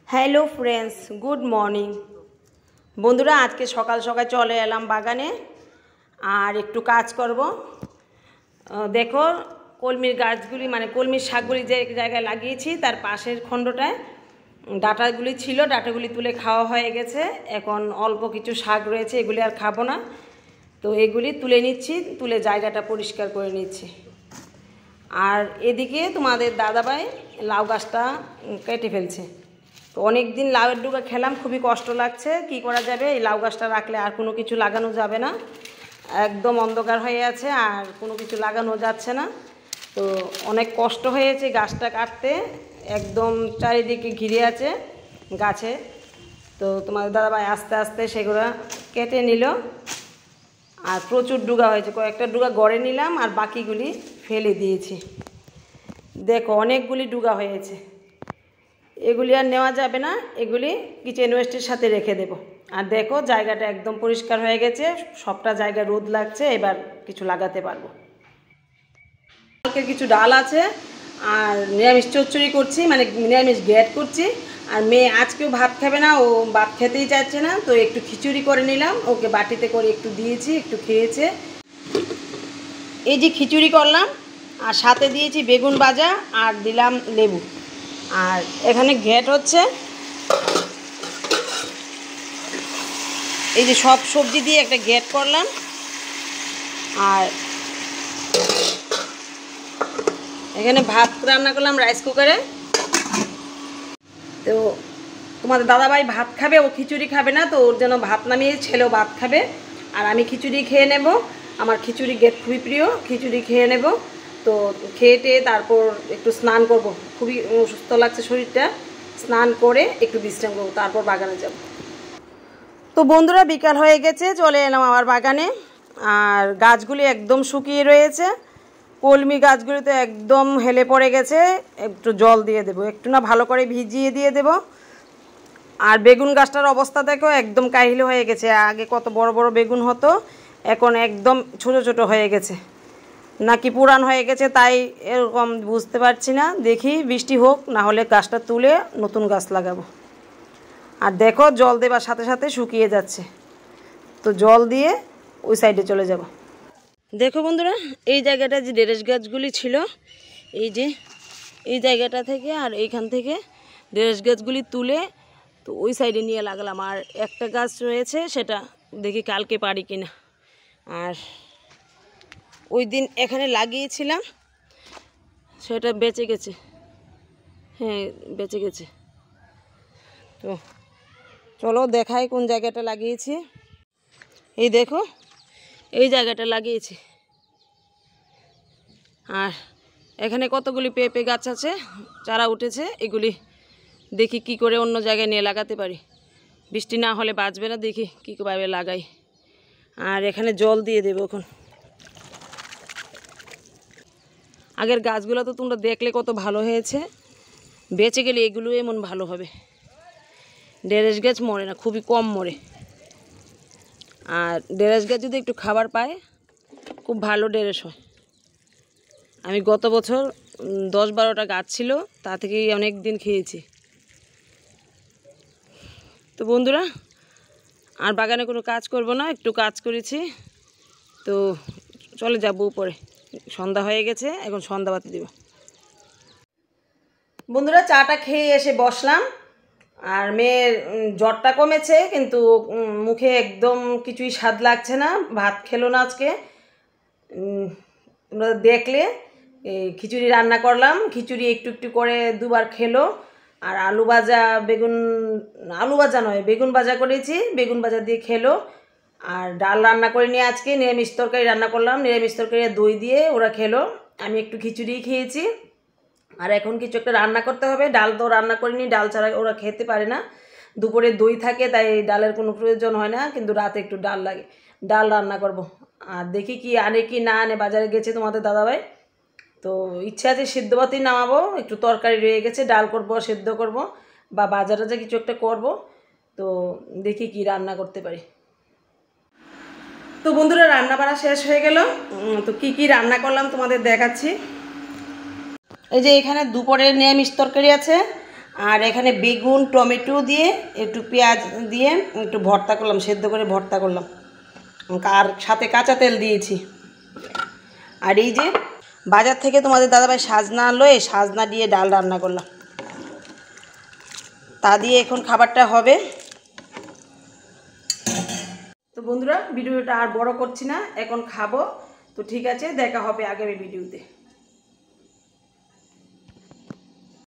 Hello friends, good morning. বন্ধুরা, আজকে সকাল সকাল চলে এলাম বাগানে আর একটু কাজ করব। দেখো, কলমির গাছগুলি মানে কলমির শাকগুলি যে জায়গায় লাগিয়েছি তার পাশের খণ্ডটায় ডাঁটাগুলি ছিল, ডাঁটাগুলি তুলে খাওয়া হয়ে গেছে। এখন অল্প কিছু শাক রয়েছে, এগুলি আর খাবো না, তো এগুলি তুলে নিচ্ছি, তুলে জায়গাটা পরিষ্কার করে নিচ্ছি। আর এদিকে তোমাদের দাদাভাই লাউ গাছটা কেটে ফেলছে। তো অনেক দিন লাউয়ের ডুগা খেলাম, খুবই কষ্ট লাগছে। কি করা যাবে, এই লাউ গাছটা রাখলে আর কোনো কিছু লাগানো যাবে না, একদম অন্ধকার হয়ে আছে আর কোনো কিছু লাগানো যাচ্ছে না। তো অনেক কষ্ট হয়েছে গাছটা কাটতে, একদম চারিদিকে ঘিরে আছে গাছে। তো তোমাদের দাদাভাই আস্তে আস্তে সেগুলো কেটে নিল। আর প্রচুর ডুগা হয়েছে, কয়েকটা ডুগা গড়ে নিলাম আর বাকিগুলি ফেলে দিয়েছি। দেখো, অনেকগুলি ডুগা হয়েছে, এগুলি আর নেওয়া যাবে না, এগুলি কিচেন ওয়েস্টের সাথে রেখে দেব। আর দেখো, জায়গাটা একদম পরিষ্কার হয়ে গেছে, সবটা জায়গায় রোদ লাগছে, এবার কিছু লাগাতে পারবো। কালকের কিছু ডাল আছে আর নিরামিষ চচ্চড়ি করছি, মানে নিরামিষ গ্যাট করছি। আর মেয়ে আজকেও ভাত খাবে না, ও ভাত খেতেই চাচ্ছে না, তো একটু খিচুড়ি করে নিলাম, ওকে বাটিতে করে একটু দিয়েছি, একটু খেয়েছে। এই যে খিচুড়ি করলাম আর সাথে দিয়েছি বেগুন ভাজা আর দিলাম লেবু। আর এখানে ঘ্যাট হচ্ছে, এই যে সব সবজি দিয়ে একটা ঘ্যাট করলাম। আর এখানে ভাত রান্না করলাম রাইস কুকারে। তো তোমাদের দাদাভাই ভাত খাবে, ও খিচুড়ি খাবে না, তো ওর জন্য ভাত নামিয়ে ছেলেও ভাত খাবে আর আমি খিচুড়ি খেয়ে নেব। আমার খিচুড়ি ঘ্যাট খুবই প্রিয়, খিচুড়ি খেয়ে নেব। তো খেয়ে টেয়ে তারপর একটু স্নান করব, খুবই অসুস্থ লাগছে শরীরটা, স্নান করে একটু বিশ্রাম করবো, তারপর বাগানে যাব। তো বন্ধুরা, বিকাল হয়ে গেছে, চলে এলাম আমার বাগানে। আর গাছগুলি একদম শুকিয়ে রয়েছে, কলমি গাছগুলি তো একদম হেলে পড়ে গেছে। একটু জল দিয়ে দেবো, একটু না ভালো করে ভিজিয়ে দিয়ে দেব। আর বেগুন গাছটার অবস্থা দেখো, একদম কাহিল হয়ে গেছে। আগে কত বড় বড় বেগুন হতো, এখন একদম ছোট ছোট হয়ে গেছে, নাকি পুরান হয়ে গেছে তাই এরকম বুঝতে পারছি না। দেখি বৃষ্টি হোক, না হলে গাছটা তুলে নতুন গাছ লাগাবো। আর দেখো, জল দেবার সাথে সাথে শুকিয়ে যাচ্ছে, তো জল দিয়ে ওই সাইডে চলে যাব। দেখো বন্ধুরা, এই জায়গাটা যে ঢেঁড়স গাছগুলি ছিল, এই যে এই জায়গাটা থেকে আর এইখান থেকে ঢেঁড়স গাছগুলি তুলে তো ওই সাইডে নিয়ে লাগালাম। আর একটা গাছ রয়েছে, সেটা দেখি কালকে পারি কিনা। আর ওই দিন এখানে লাগিয়েছিলাম, সেটা বেঁচে গেছে, হ্যাঁ বেঁচে গেছে। তো চলো দেখাই কোন জায়গাটা লাগিয়েছি। এই দেখো, এই জায়গাটা লাগিয়েছি। আর এখানে কতগুলি পেঁপে গাছ আছে, চারা উঠেছে, এগুলি দেখি কি করে অন্য জায়গায় নিয়ে লাগাতে পারি। বৃষ্টি না হলে বাঁচবে না, দেখি কীভাবে লাগাই। আর এখানে জল দিয়ে দেবো এখন। আগের গাছগুলো তো তোমরা দেখলে কত ভালো হয়েছে, বেঁচে গেলে এগুলো এমন ভালো হবে। ঢেঁড়স গাছ মরে না, খুবই কম মরে। আর ঢেঁড়স গাছ যদি একটু খাবার পায়, খুব ভালো ঢেঁড়স হয়। আমি গত বছর 10-12টা গাছ ছিল, তা থেকেই অনেক দিন খেয়েছি। তো বন্ধুরা, আর বাগানে কোনো কাজ করব না, একটু কাজ করেছি, তো চলে যাব উপরে। সন্ধ্যা হয়ে গেছে, এখন সন্ধ্যাবাতি দেব। বন্ধুরা, চাটা খেয়ে এসে বসলাম। আর মেয়ের জ্বরটা কমেছে, কিন্তু মুখে একদম কিছুই স্বাদ লাগছে না, ভাত খেলো না আজকে। তোমরা দেখলে খিচুড়ি রান্না করলাম, খিচুড়ি একটু একটু করে দুবার খেলো। আর আলু ভাজা আলু ভাজা নয়, বেগুন ভাজা করেছি, বেগুন ভাজা দিয়ে খেলো। আর ডাল রান্না করে নিয়ে আজকে নিরামিষ তরকারি রান্না করলাম, নিরামিষ তরকারি দই দিয়ে ওরা খেলো। আমি একটু খিচুড়ি খেয়েছি। আর এখন কিছু একটা রান্না করতে হবে, ডাল তো রান্না করিনি, ডাল ছাড়া ওরা খেতে পারে না। দুপুরে দই থাকে, তাই ডালের কোনো প্রয়োজন হয় না, কিন্তু রাতে একটু ডাল লাগে, ডাল রান্না করব। আর দেখি কি আনে কি না আনে, বাজারে গেছে তোমাদের দাদাভাই। তো ইচ্ছা আছে সিদ্ধ ভাতই নামাবো, একটু তরকারি রয়ে গেছে, ডাল করব, সেদ্ধ করব, বা বাজারে কিছু একটা করব। তো দেখি কি রান্না করতে পারি। তো বন্ধুরা, রান্না বাড়া শেষ হয়ে গেল। তো কি রান্না করলাম তোমাদের দেখাচ্ছি। এই যে এখানে দুপুরের নিরামিষ তরকারি আছে, আর এখানে বেগুন টমেটো দিয়ে একটু পেঁয়াজ দিয়ে একটু ভর্তা করলাম, সেদ্ধ করে ভর্তা করলাম, আর সাথে কাঁচা তেল দিয়েছি। আর এই যে বাজার থেকে তোমাদের দাদাভাই সাজনা আনলো, এই সাজনা দিয়ে ডাল রান্না করলাম, তা দিয়ে এখন খাবারটা হবে। তো বন্ধুরা ভিডিওটা আর বড় করছি না, এখন খাবো। তো ঠিক আছে, দেখা হবে আগামী ভিডিওতে।